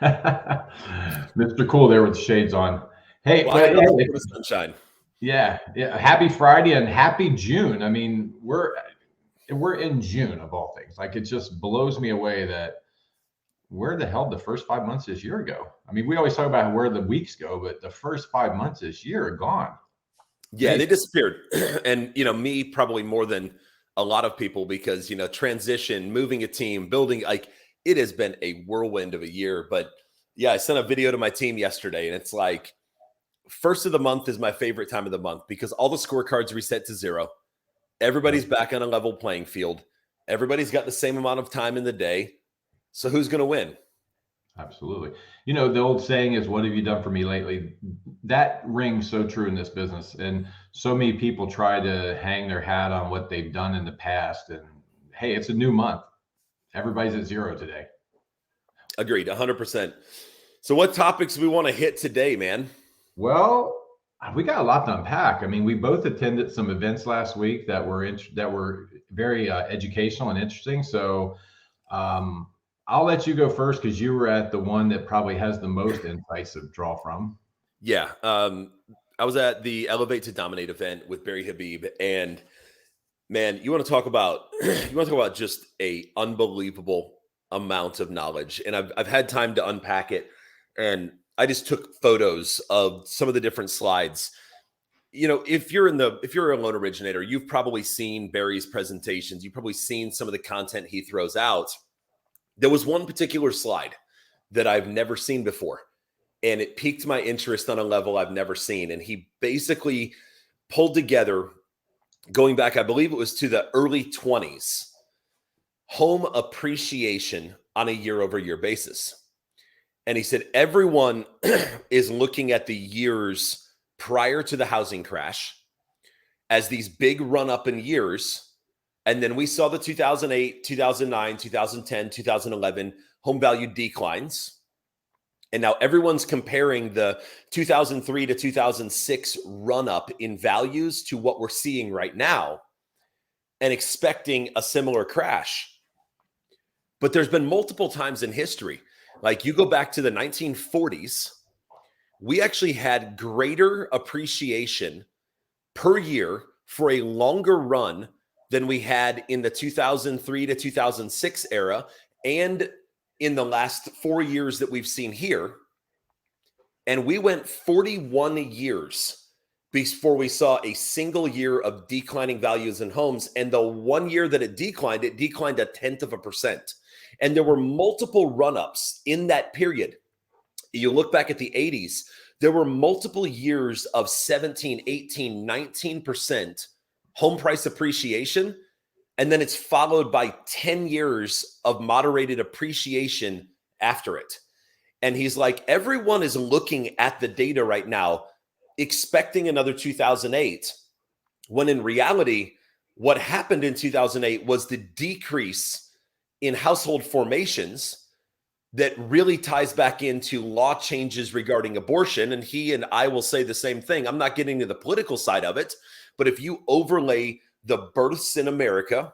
Mr. Cool there with the shades on. Hey, Well, I but have nothing hey, for the sunshine. yeah. Happy Friday and happy June. I mean, we're in June of all things. Like it just blows me away that where the hell the first 5 months this year go? I mean, we always talk about where the weeks go, but the first 5 months this year are gone. Yeah, they Amazing. disappeared. And, me probably more than a lot of people because, transition, moving a team, building, like it has been a whirlwind of a year. But yeah, I sent a video to my team yesterday and it's like, first of the month is my favorite time of the month because all the scorecards reset to zero. Yep, Everybody's back on a level playing field. Everybody's got the same amount of time in the day. So who's going to win? absolutely. You know, the old saying is, "What have you done for me lately?" That rings so true in this business, and so many people try to hang their hat on what they've done in the past. And hey, it's a new month. Everybody's at zero today. Agreed, 100%. So what topics we want to hit today, man? Well, we got a lot to unpack. I mean, we both attended some events last week that were very educational and interesting. So um, I'll let you go first because you were at the one that probably has the most insights to draw from. Yeah. I was at the Elevate to Dominate event with Barry Habib, and man, you want to talk about just a unbelievable amount of knowledge. And I've had time to unpack it, and I just took photos of some of the different slides. If you're a loan originator, you've probably seen Barry's presentations. You've probably seen some of the content he throws out. There was one particular slide that I've never seen before, and it piqued my interest on a level I've never seen. And he basically pulled together, going back, I believe it was to the early 20s, home appreciation on a year-over-year basis. And he said everyone is looking at the years prior to the housing crash as these big run-up in years. And then we saw the 2008, 2009, 2010, 2011 home value declines. And now everyone's comparing the 2003 to 2006 run up in values to what we're seeing right now and expecting a similar crash. But there's been multiple times in history, like you go back to the 1940s, we actually had greater appreciation per year for a longer run than we had in the 2003 to 2006 era and in the last 4 years that we've seen here. And we went 41 years before we saw a single year of declining values in homes. And the 1 year that it declined 0.1%. And there were multiple run-ups in that period. You look back at the 80s, there were multiple years of 17, 18, 19% home price appreciation. And then it's followed by 10 years of moderated appreciation after it. And he's like, everyone is looking at the data right now, expecting another 2008, when in reality, what happened in 2008 was the decrease in household formations that really ties back into law changes regarding abortion. And he and I will say the same thing. I'm not getting to the political side of it, but if you overlay the births in America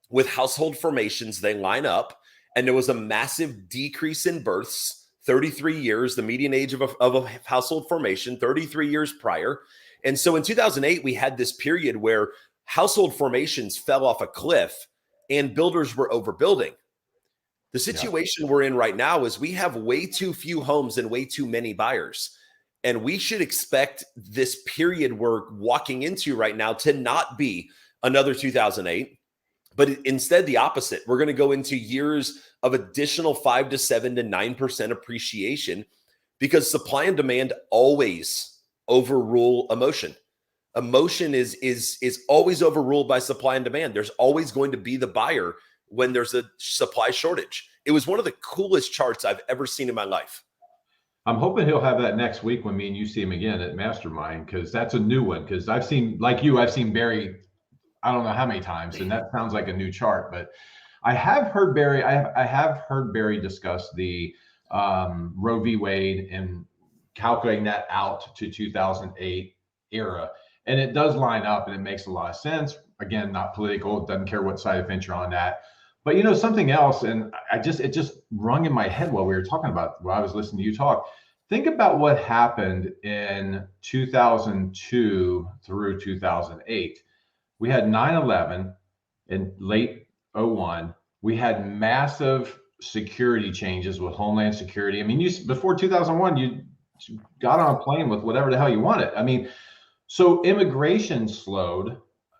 with household formations, they line up, and there was a massive decrease in births, 33 years, the median age of a household formation, 33 years prior. And so in 2008, we had this period where household formations fell off a cliff and builders were overbuilding. The situation we're in right now is we have way too few homes and way too many buyers. And we should expect this period we're walking into right now to not be another 2008, but instead the opposite. We're going to go into years of additional 5 to 7 to 9% appreciation because supply and demand always overrule emotion. Emotion is always overruled by supply and demand. There's always going to be the buyer when there's a supply shortage. It was one of the coolest charts I've ever seen in my life. I'm hoping he'll have that next week when me and you see him again at Mastermind, because that's a new one. Because I've seen Barry, I don't know how many times, and that sounds like a new chart. But I have heard Barry. I have heard Barry discuss the Roe v. Wade and calculating that out to 2008 era, and it does line up, and it makes a lot of sense. Again, not political. Doesn't care what side of the fence you're on that. But you know, something else, and it just rung in my head while we were talking about, while I was listening to you talk. Think about what happened in 2002 through 2008. We had 9/11 in late '01. We had massive security changes with Homeland Security. I mean, before 2001, you got on a plane with whatever the hell you wanted. I mean, so immigration slowed.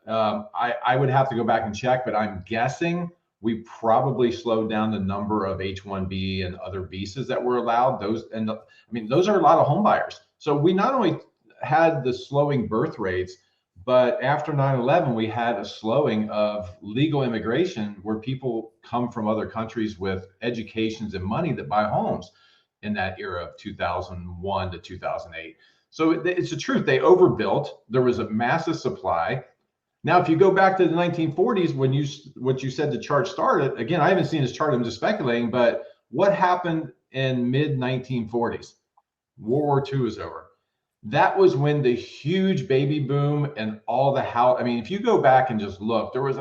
I would have to go back and check, but I'm guessing we probably slowed down the number of H-1B and other visas that were allowed. I mean, those are a lot of home buyers. So we not only had the slowing birth rates, but after 9/11, we had a slowing of legal immigration where people come from other countries with educations and money that buy homes in that era of 2001 to 2008. So it's the truth. They overbuilt. There was a massive supply. Now, if you go back to the 1940s, what you said the chart started, again, I haven't seen this chart, I'm just speculating, but what happened in mid 1940s? World War II is over. That was when the huge baby boom and all the house. I mean, if you go back and just look, there was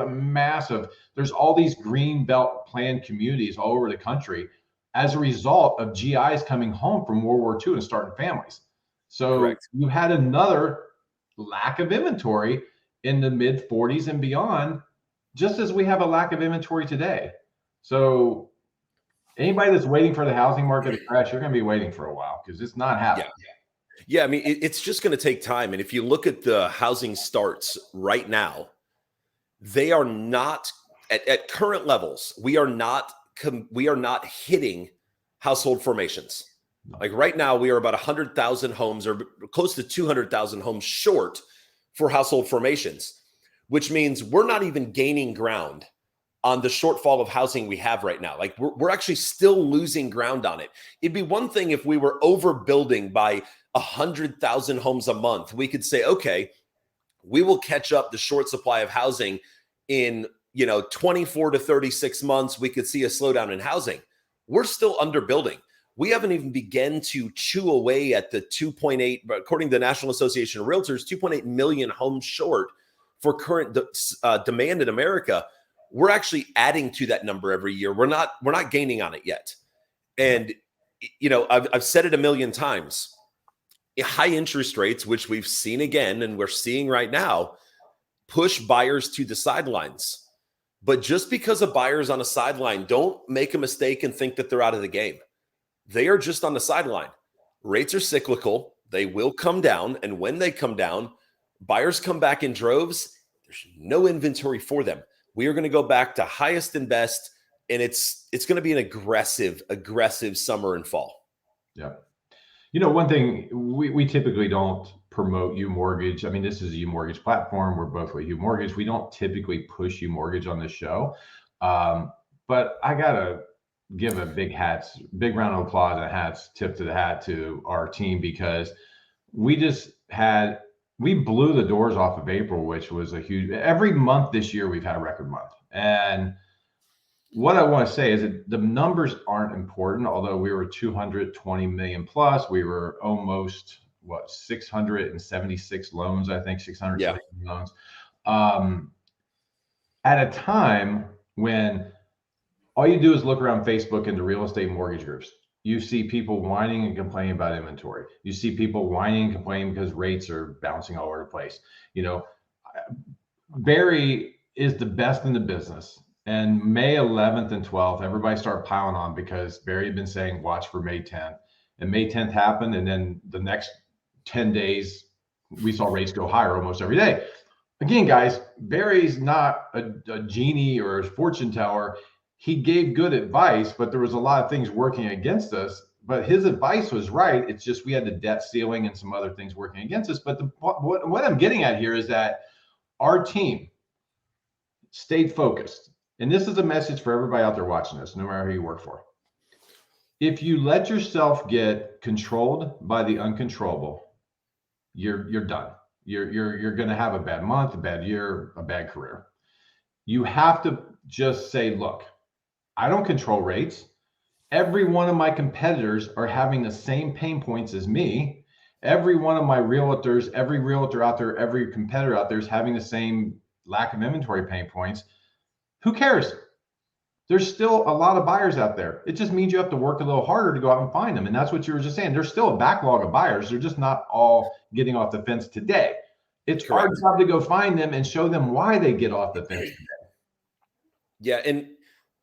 there's all these green belt planned communities all over the country as a result of GIs coming home from World War II and starting families. So Correct. you had another lack of inventory in the mid 40s and beyond, just as we have a lack of inventory today. So anybody that's waiting for the housing market to crash, you're going to be waiting for a while because it's not happening. Yeah, I mean, it's just going to take time. And if you look at the housing starts right now, they are not at current levels. We are not hitting household formations. Like right now, we are about 100,000 homes or close to 200,000 homes short for household formations, which means we're not even gaining ground on the shortfall of housing we have right now. Like we're actually still losing ground on it. It'd be one thing if we were overbuilding by 100,000 homes a month. We could say, okay, we will catch up the short supply of housing in 24 to 36 months. We could see a slowdown in housing. We're still underbuilding. We haven't even begun to chew away at the 2.8, according to the National Association of Realtors, 2.8 million homes short for current demand in America. We're actually adding to that number every year. We're not gaining on it yet. And I've said it a million times. High interest rates, which we've seen again and we're seeing right now, push buyers to the sidelines. But just because a buyer's on a sideline, don't make a mistake and think that they're out of the game. They are just on the sideline. Rates are cyclical. They will come down. And when they come down, buyers come back in droves. There's no inventory for them. We are going to go back to highest and best. And it's going to be an aggressive summer and fall. Yeah. One thing we typically don't promote UMortgage. I mean, this is a UMortgage platform. We're both with UMortgage. We don't typically push UMortgage on this show. But I got to give a big round of applause and tip to the hat to our team because we blew the doors off of April, which was every month this year, we've had a record month. And what I want to say is that the numbers aren't important, although we were 220 million plus, we were almost 676 loans, I think 670 loans. At a time when all you do is look around Facebook into real estate mortgage groups. You see people whining and complaining about inventory. You see people whining and complaining because rates are bouncing all over the place. Barry is the best in the business. And May 11th and 12th, everybody started piling on because Barry had been saying, watch for May 10th. And May 10th happened. And then the next 10 days, we saw rates go higher almost every day. Again, guys, Barry's not a genie or a fortune teller. He gave good advice, but there was a lot of things working against us. But his advice was right. It's just we had the debt ceiling and some other things working against us. But what I'm getting at here is that our team stayed focused. And this is a message for everybody out there watching this, no matter who you work for. If you let yourself get controlled by the uncontrollable, you're done. You're going to have a bad month, a bad year, a bad career. You have to just say, look, I don't control rates. Every one of my competitors are having the same pain points as me. Every one of my realtors, every realtor out there, every competitor out there is having the same lack of inventory pain points. Who cares? there's still a lot of buyers out there. It just means you have to work a little harder to go out and find them. And that's what you were just saying. There's still a backlog of buyers. They're just not all getting off the fence today. It's our Correct. job to go find them and show them why they get off the fence today. Yeah. And,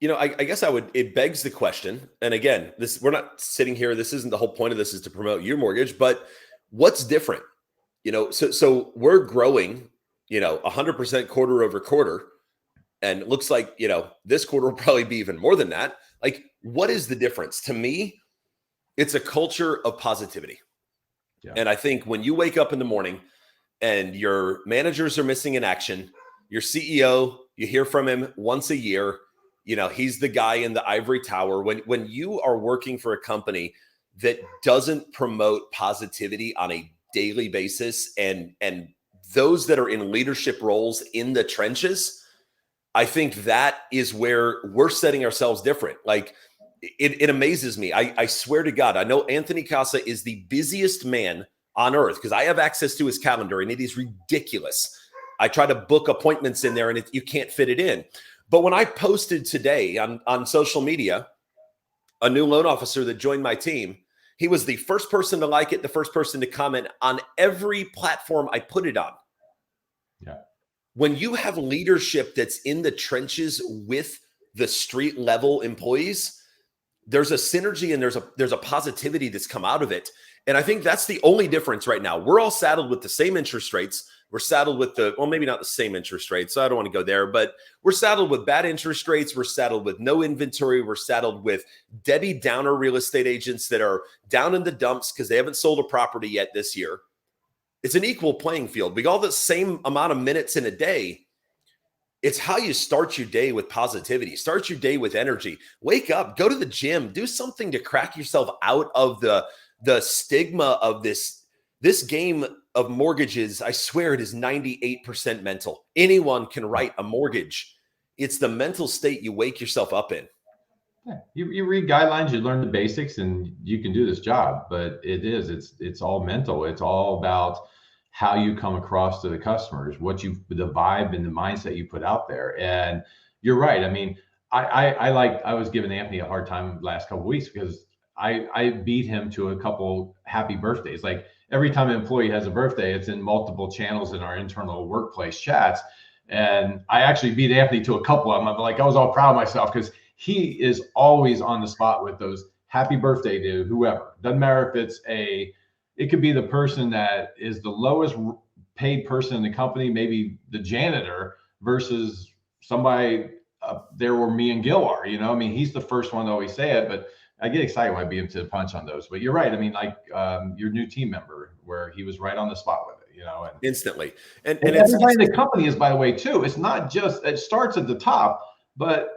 I guess it begs the question. And again, we're not sitting here. This isn't the whole point of this is to promote UMortgage, but what's different? So we're growing, 100% quarter over quarter. And it looks like, this quarter will probably be even more than that. Like, what is the difference? To me, it's a culture of positivity. Yeah. And I think when you wake up in the morning and your managers are missing in action, your CEO, you hear from him once a year, he's the guy in the ivory tower. When you are working for a company that doesn't promote positivity on a daily basis and those that are in leadership roles in the trenches, I think that is where we're setting ourselves different. Like it amazes me. I swear to God, I know Anthony Casa is the busiest man on earth because I have access to his calendar and it is ridiculous. I try to book appointments in there and you can't fit it in. But when I posted today on social media, a new loan officer that joined my team, he was the first person to like it, the first person to comment on every platform I put it on. Yeah. When you have leadership that's in the trenches with the street level employees, there's a synergy and there's a positivity that's come out of it. And I think that's the only difference right now. We're all saddled with the same interest rates. We're saddled with maybe not the same interest rates, so I don't want to go there, but we're saddled with bad interest rates. We're saddled with no inventory. We're saddled with Debbie Downer real estate agents that are down in the dumps because they haven't sold a property yet this year. It's an equal playing field. We all the same amount of minutes in a day. It's how you start your day with positivity. Start your day with energy. Wake up, go to the gym, do something to crack yourself out of the stigma of this game of mortgages. I swear it is 98% mental. Anyone can write a mortgage. It's the mental state you wake yourself up in. Yeah. You read guidelines, you learn the basics, and you can do this job. But it's all mental. It's all about how you come across to the customers, the vibe and the mindset you put out there. And you're right. I mean, I was giving Anthony a hard time the last couple of weeks because I beat him to a couple happy birthdays. Like every time an employee has a birthday, it's in multiple channels in our internal workplace chats. And I actually beat Anthony to a couple of them. I'm like, I was all proud of myself because he is always on the spot with those happy birthday to whoever. Doesn't matter if it could be the person that is the lowest paid person in the company, maybe the janitor versus somebody up there where me and Gil are, I mean, he's the first one to always say it, but I get excited when I beat him to the punch on those. But you're right. I mean, like your new team member where he was right on the spot with it, and instantly. And everybody in the company is, by the way, too. It's not just, it starts at the top, but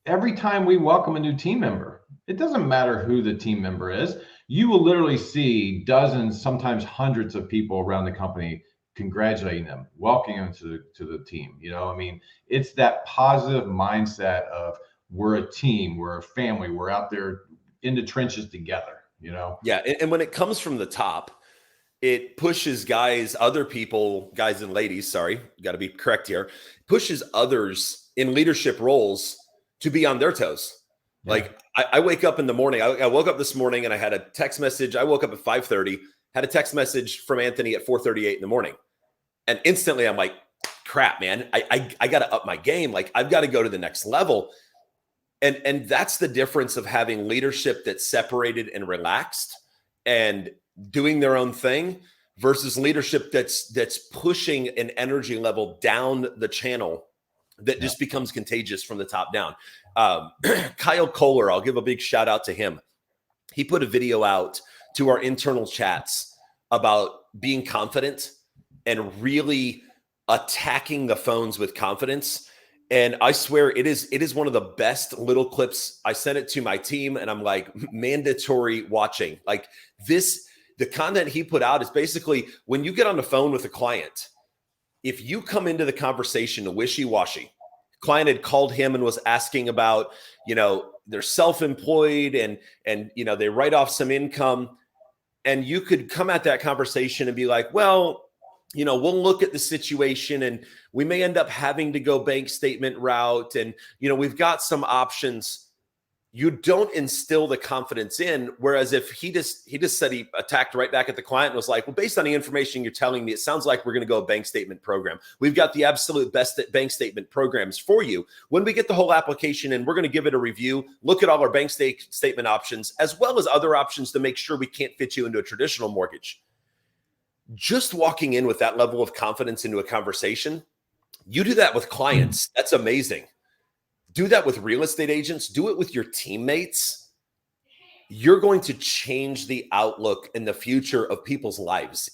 every time we welcome a new team member, it doesn't matter who the team member is. You will literally see dozens, sometimes hundreds of people around the company congratulating them, welcoming them to the team. I mean, it's that positive mindset of we're a team, we're a family, we're out there in the trenches together, Yeah. And when it comes from the top, it pushes guys and ladies, sorry, got to be correct here, pushes others in leadership roles to be on their toes. Yeah. Like I wake up in the morning. I woke up this morning and I had a text message. I woke up at 5:30, had a text message from Anthony at 4:38 in the morning. And instantly I'm like, crap, man, I got to up my game. Like I've got to go to the next level. And that's the difference of having leadership that's separated and relaxed and doing their own thing versus leadership that's pushing an energy level down the channel that just becomes contagious from the top down. Kyle Kohler, I'll give a big shout out to him. He put a video out to our internal chats about being confident and really attacking the phones with confidence. And I swear it is one of the best little clips. I sent it to my team and I'm like, mandatory watching. Like the content he put out is basically when you get on the phone with a client, if you come into the conversation wishy-washy, client had called him and was asking about, they're self-employed and they write off some income. And you could come at that conversation and be like, well, we'll look at the situation and we may end up having to go bank statement route. And, we've got some options. You don't instill the confidence in. Whereas if he just said, he attacked right back at the client and was like, well, based on the information you're telling me, it sounds like we're going to go a bank statement program. We've got the absolute best bank statement programs for you. When we get the whole application and we're going to give it a review, look at all our bank statement options, as well as other options to make sure we can't fit you into a traditional mortgage. Just walking in with that level of confidence into a conversation, you do that with clients. That's amazing. Do that with real estate agents. Do it with your teammates. You're going to change the outlook and the future of people's lives.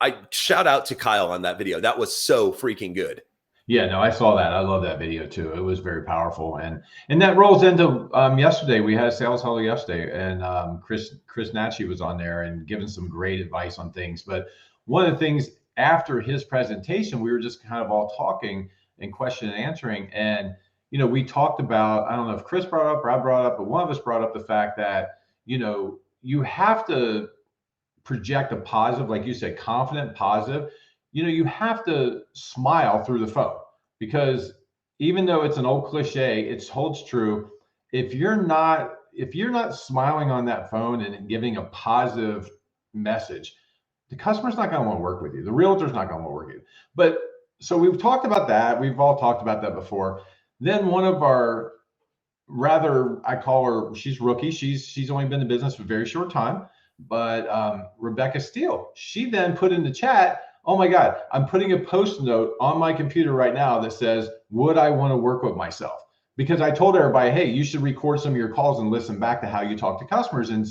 I shout out to Kyle on that video. That was so freaking good. Yeah, no, I saw that. I love that video too. It was very powerful, and that rolls into yesterday. We had a sales huddle yesterday, and Chris Natchi was on there and giving some great advice on things. But one of the things after his presentation, we were just kind of all talking and question and answering, and we talked about, I don't know if Chris brought up or I brought up, but one of us brought up the fact that you have to project a positive, like you said, confident, positive. You have to smile through the phone, because even though it's an old cliche, it holds true. If you're not smiling on that phone and giving a positive message, the customer's not going to want to work with you. The realtor's not going to want to work with you. But so we've talked about that. We've all talked about that before. Then one of our I call her, she's rookie. She's only been in business for a very short time, but Rebecca Steele, she then put in the chat, oh my God, I'm putting a post note on my computer right now that says, would I want to work with myself? Because I told everybody, hey, you should record some of your calls and listen back to how you talk to customers and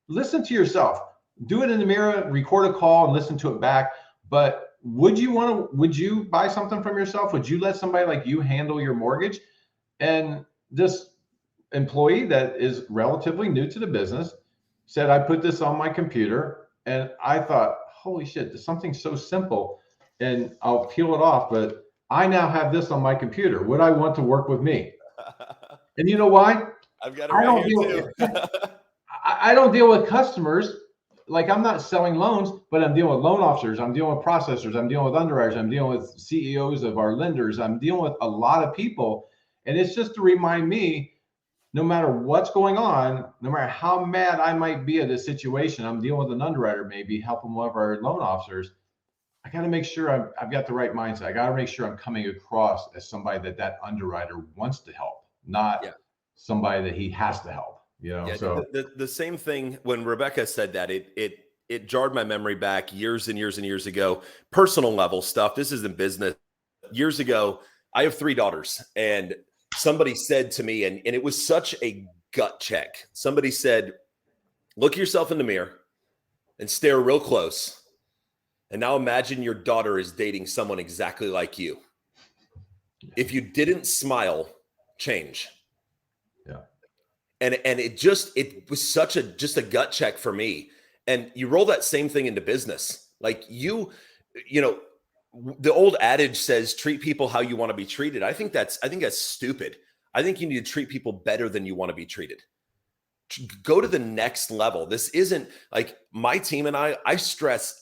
listen to yourself. Do it in the mirror, record a call and listen to it back. But would you buy something from yourself? Would you let somebody like you handle your mortgage? And this employee that is relatively new to the business said, I put this on my computer, and I thought, holy shit, there's something so simple, and I'll peel it off, but I now have this on my computer. Would I want to work with me? And you know why? I've got it right here too. I don't deal with customers. Like, I'm not selling loans, but I'm dealing with loan officers. I'm dealing with processors. I'm dealing with underwriters. I'm dealing with CEOs of our lenders. I'm dealing with a lot of people. And it's just to remind me, no matter what's going on, no matter how mad I might be at a situation, I'm dealing with an underwriter, maybe helping one of our loan officers. I got to make sure I've got the right mindset. I got to make sure I'm coming across as somebody that underwriter wants to help, not somebody that he has to help. So the same thing when Rebecca said that, it jarred my memory back years and years and years ago. Personal level stuff. This isn't business. Years ago, I have 3 daughters, and somebody said to me, and it was such a gut check. Somebody said, look yourself in the mirror and stare real close. And now imagine your daughter is dating someone exactly like you. If you didn't smile, change. Yeah. And it was such just a gut check for me. And you roll that same thing into business. Like the old adage says, treat people how you want to be treated. I think that's stupid. I think you need to treat people better than you want to be treated. Go to the next level. This isn't like my team and I stress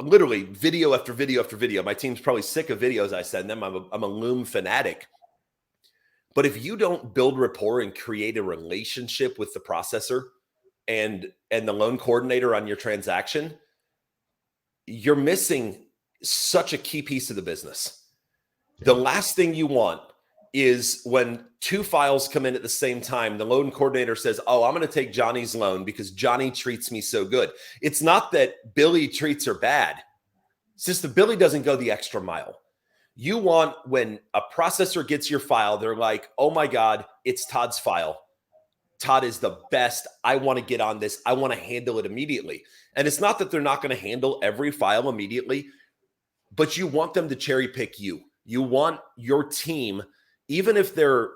literally video after video after video. My team's probably sick of videos I send them. I'm a Loom fanatic. But if you don't build rapport and create a relationship with the processor and the loan coordinator on your transaction, you're missing such a key piece of the business. The last thing you want is when 2 files come in at the same time, the loan coordinator says, oh, I'm going to take Johnny's loan because Johnny treats me so good. It's not that Billy treats her bad. It's just that Billy doesn't go the extra mile. You want, when a processor gets your file, they're like, oh my God, it's Todd's file. Todd is the best. I want to get on this. I want to handle it immediately. And it's not that they're not going to handle every file immediately, but you want them to cherry pick you. You want your team, even if they're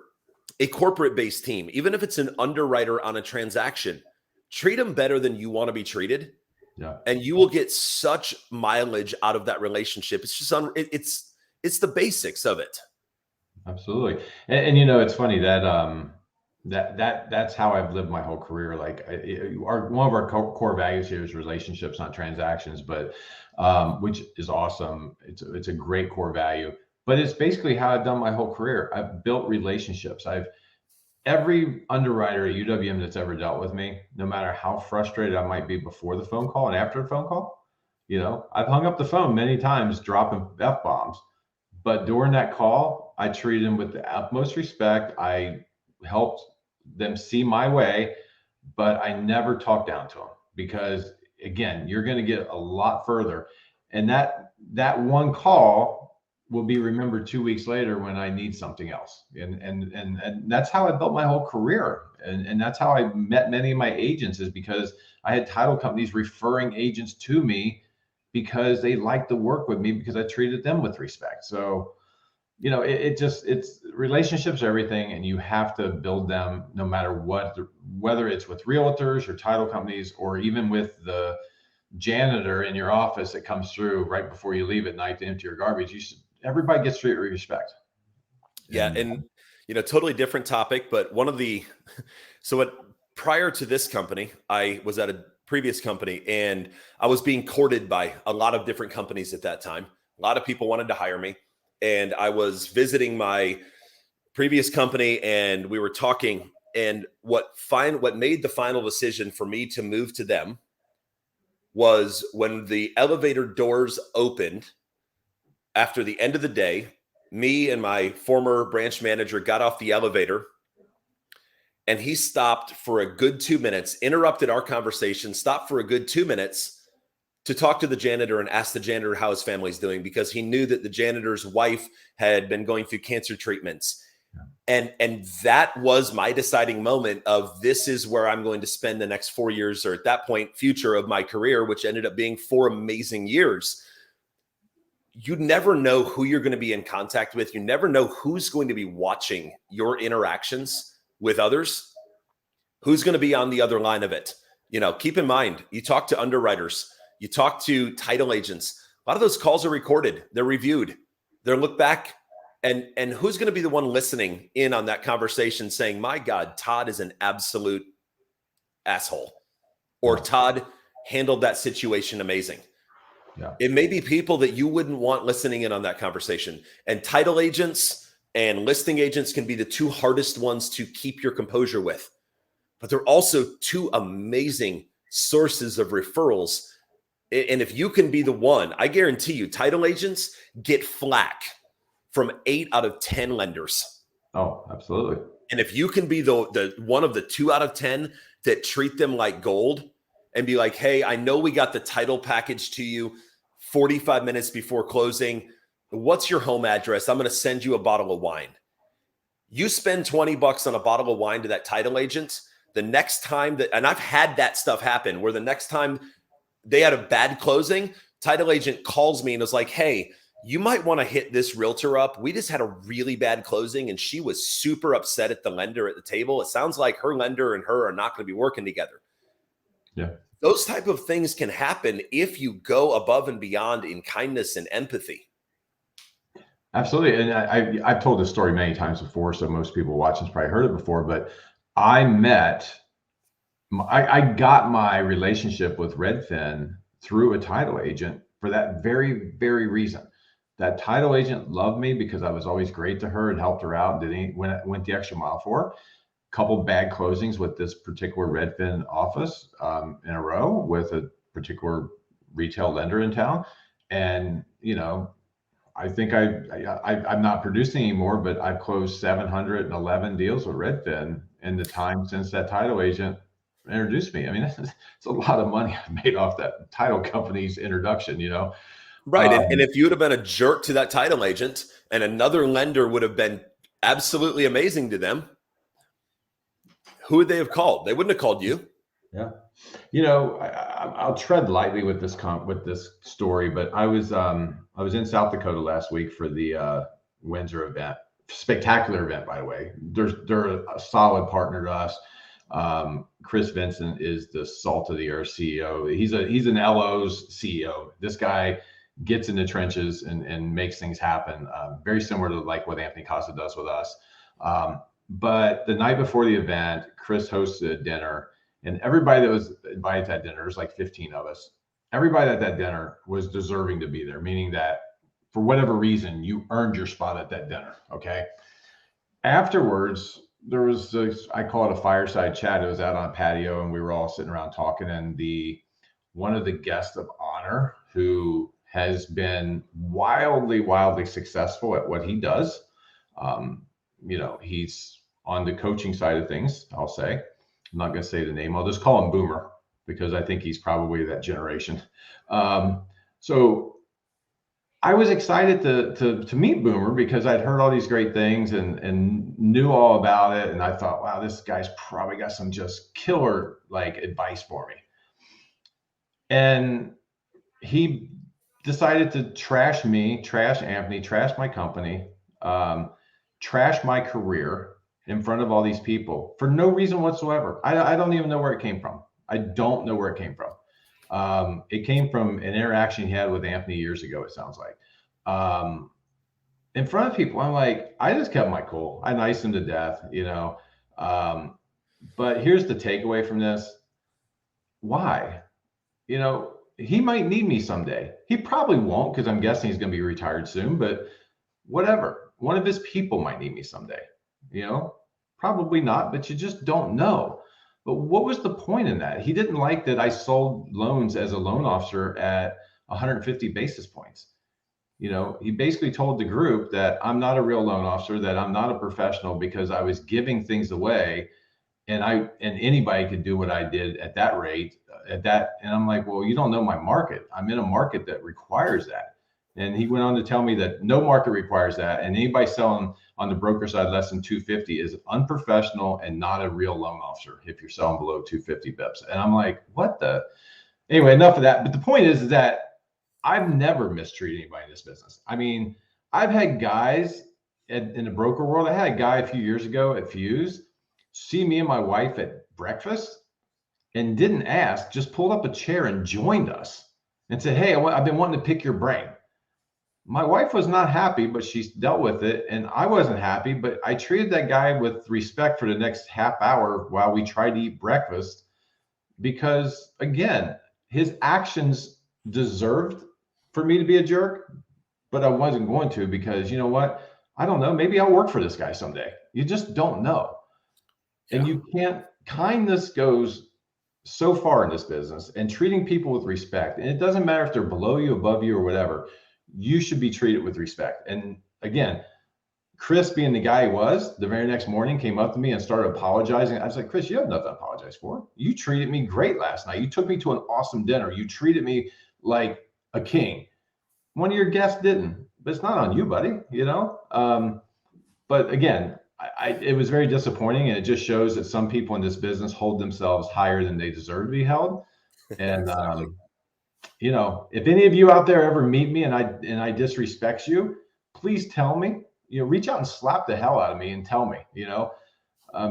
a corporate-based team, even if it's an underwriter on a transaction, treat them better than you want to be treated. Yeah. And you will get such mileage out of that relationship. It's just, it's the basics of it. Absolutely. And it's funny that That's how I've lived my whole career. Like one of our core values here is relationships, not transactions, but which is awesome. It's a great core value, but it's basically how I've done my whole career. I've built relationships. Every underwriter at UWM that's ever dealt with me, no matter how frustrated I might be before the phone call and after the phone call, I've hung up the phone many times dropping F-bombs, but during that call, I treated them with the utmost respect. I helped them see my way, but I never talked down to them because again, you're going to get a lot further. And that one call will be remembered 2 weeks later when I need something else. And that's how I built my whole career. And that's how I met many of my agents, is because I had title companies referring agents to me because they liked to work with me because I treated them with respect. So, it's relationships are everything, and you have to build them no matter what, whether it's with realtors or title companies, or even with the janitor in your office that comes through right before you leave at night to empty your garbage. Everybody gets treated with respect. Yeah. And, totally different topic, but prior to this company, I was at a previous company and I was being courted by a lot of different companies at that time. A lot of people wanted to hire me, and I was visiting my previous company and we were talking, and what made the final decision for me to move to them was when the elevator doors opened after the end of the day. Me and my former branch manager got off the elevator, and he stopped for a good 2 minutes, interrupted our conversation, stopped for a good 2 minutes to talk to the janitor and ask the janitor how his family's doing, because he knew that the janitor's wife had been going through cancer treatments. And that was my deciding moment of, this is where I'm going to spend the next 4 years, or at that point, future of my career, which ended up being 4 amazing years. You never know who you're going to be in contact with. You never know who's going to be watching your interactions with others, who's going to be on the other line of it. Keep in mind, you talk to underwriters, you talk to title agents. A lot of those calls are recorded. They're reviewed. They're looked back. And who's going to be the one listening in on that conversation saying, my God, Todd is an absolute asshole, or Todd handled that situation amazing. Yeah. It may be people that you wouldn't want listening in on that conversation. And title agents and listing agents can be the two hardest ones to keep your composure with. But they're also two amazing sources of referrals. And if you can be the one, I guarantee you, title agents get flack from 8 out of 10 lenders. Oh, absolutely. And if you can be the one of the 2 out of 10 that treat them like gold and be like, hey, I know we got the title package to you 45 minutes before closing. What's your home address? I'm going to send you a bottle of wine. You spend $20 on a bottle of wine to that title agent. The next time and I've had that stuff happen, where the next time they had a bad closing, title agent calls me and was like, hey, you might want to hit this realtor up. We just had a really bad closing and she was super upset at the lender at the table. It sounds like her lender and her are not going to be working together. Yeah. Those type of things can happen if you go above and beyond in kindness and empathy. Absolutely. And I've told this story many times before, so most people watching has probably heard it before, but I got my relationship with Redfin through a title agent for that very, very reason. That title agent loved me because I was always great to her and helped her out and went the extra mile for her. Couple bad closings with this particular Redfin office in a row with a particular retail lender in town. And, I think I'm not producing anymore, but I've closed 711 deals with Redfin in the time since that title agent introduced me. I mean, it's a lot of money I've made off that title company's introduction, Right. And if you would have been a jerk to that title agent and another lender would have been absolutely amazing to them, who would they have called? They wouldn't have called you. Yeah. I'll tread lightly with this story, but I was in South Dakota last week for the Windsor event. Spectacular event, by the way. They're a solid partner to us. Chris Vincent is the salt of the earth CEO. He's an LO's CEO. This guy gets in the trenches and makes things happen. Very similar to like what Anthony Costa does with us. But the night before the event, Chris hosted a dinner, and everybody that was invited to that dinner, there's like 15 of us. Everybody at that dinner was deserving to be there, meaning that for whatever reason, you earned your spot at that dinner. Okay. Afterwards, there was this, I call it a fireside chat. It was out on a patio, and we were all sitting around talking. And one of the guests of honor, who has been wildly successful at what he does, he's on the coaching side of things, I'll say. I'm not going to say the name. I'll just call him Boomer, because I think he's probably that generation. So I was excited to meet Boomer, because I'd heard all these great things and knew all about it. And I thought, wow, this guy's probably got some just killer like advice for me. And he decided to trash me, trash Anthony, trash my company, trash my career in front of all these people for no reason whatsoever. I don't even know where it came from. I don't know where it came from. It came from an interaction he had with Anthony years ago, it sounds like. In front of people, I'm like, I just kept my cool. I niced him to death, but here's the takeaway from this. Why? He might need me someday. He probably won't, because I'm guessing he's going to be retired soon, but whatever. One of his people might need me someday, probably not, but you just don't know. But what was the point in that? He didn't like that I sold loans as a loan officer at 150 basis points. He basically told the group that I'm not a real loan officer, that I'm not a professional, because I was giving things away, and anybody could do what I did at that rate. And I'm like, well, you don't know my market. I'm in a market that requires that. And he went on to tell me that no market requires that, and anybody selling on the broker side less than 250 is unprofessional and not a real loan officer if you're selling below 250 bips. And I'm like, what the? Anyway, enough of that. But the point is that I've never mistreated anybody in this business. I mean, I've had guys in the broker world. I had a guy a few years ago at Fuse see me and my wife at breakfast and didn't ask, just pulled up a chair and joined us and said, hey, I've been wanting to pick your brain. My wife was not happy, but she's dealt with it. And I wasn't happy, but I treated that guy with respect for the next half hour while we tried to eat breakfast, because again, his actions deserved for me to be a jerk, but I wasn't going to, because you know what? I don't know. Maybe I'll work for this guy someday. You just don't know. Yeah. And you can't, kindness goes so far in this business, and treating people with respect. And it doesn't matter if they're below you, above you, or whatever. You should be treated with respect. And again, Chris, being the guy he was, the very next morning came up to me and started apologizing. I was like, Chris, you have nothing to apologize for. You treated me great last night. You took me to an awesome dinner. You treated me like a king. One of your guests didn't, but it's not on you, buddy, But again, it was very disappointing, and it just shows that some people in this business hold themselves higher than they deserve to be held. And, exactly. If any of you out there ever meet me and I disrespect you, please tell me. Reach out and slap the hell out of me and tell me.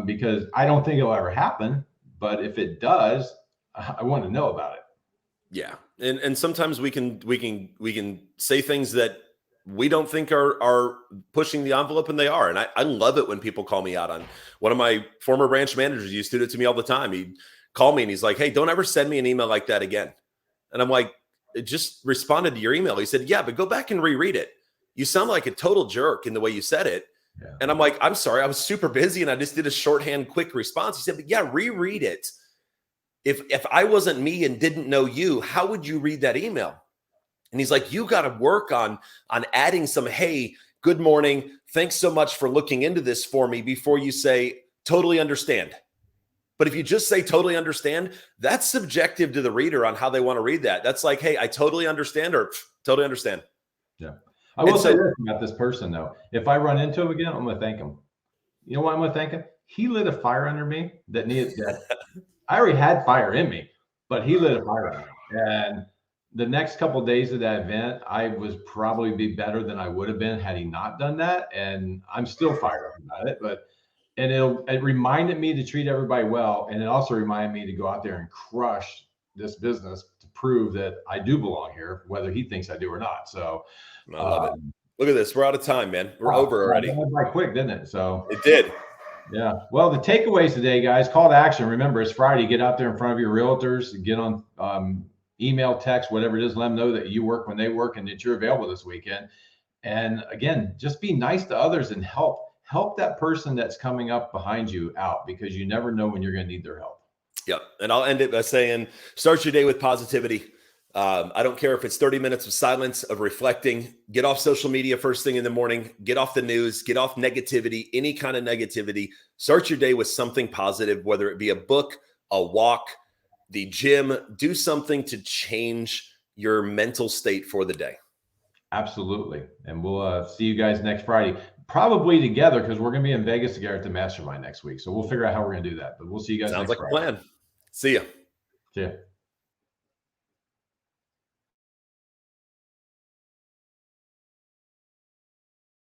Because I don't think it'll ever happen. But if it does, I want to know about it. Yeah, and sometimes we can say things that we don't think are pushing the envelope, and they are. And I love it when people call me out on. One of my former branch managers used to do it to me all the time. He'd call me and he's like, hey, don't ever send me an email like that again. And I'm like, it just responded to your email. He said, yeah, but go back and reread it. You sound like a total jerk in the way you said it. Yeah. And I'm like, I'm sorry, I was super busy and I just did a shorthand quick response. He said, but yeah, reread it. If I wasn't me and didn't know you, how would you read that email? And he's like, you got to work on adding some, hey, good morning. Thanks so much for looking into this for me, before you say totally understand. But if you just say totally understand, that's subjective to the reader on how they want to read that. That's like, hey, I totally understand, or totally understand. Yeah. I will say this about this person, though. If I run into him again, I'm going to thank him. You know what I'm going to thank him? He lit a fire under me that needed that. I already had fire in me, but he lit a fire under me. And the next couple of days of that event, I was probably be better than I would have been had he not done that. And I'm still fired up about it, and it reminded me to treat everybody well. And it also reminded me to go out there and crush this business to prove that I do belong here, whether he thinks I do or not. So I love it. Look at this. We're out of time, man. We're over already. It went by quick, didn't it? So it did. Yeah. Well, the takeaways today, guys, call to action. Remember, it's Friday. Get out there in front of your realtors, get on email, text, whatever it is. Let them know that you work when they work and that you're available this weekend. And again, just be nice to others and help that person that's coming up behind you out, because you never know when you're going to need their help. Yep. And I'll end it by saying, start your day with positivity. I don't care if it's 30 minutes of silence, of reflecting. Get off social media first thing in the morning. Get off the news. Get off negativity, any kind of negativity. Start your day with something positive, whether it be a book, a walk, the gym. Do something to change your mental state for the day. Absolutely. And we'll see you guys next Friday, probably together, because we're going to be in Vegas together at the mastermind next week. So we'll figure out how we're going to do that. But we'll see you guys Sounds next like Friday. a plan. See ya. See ya.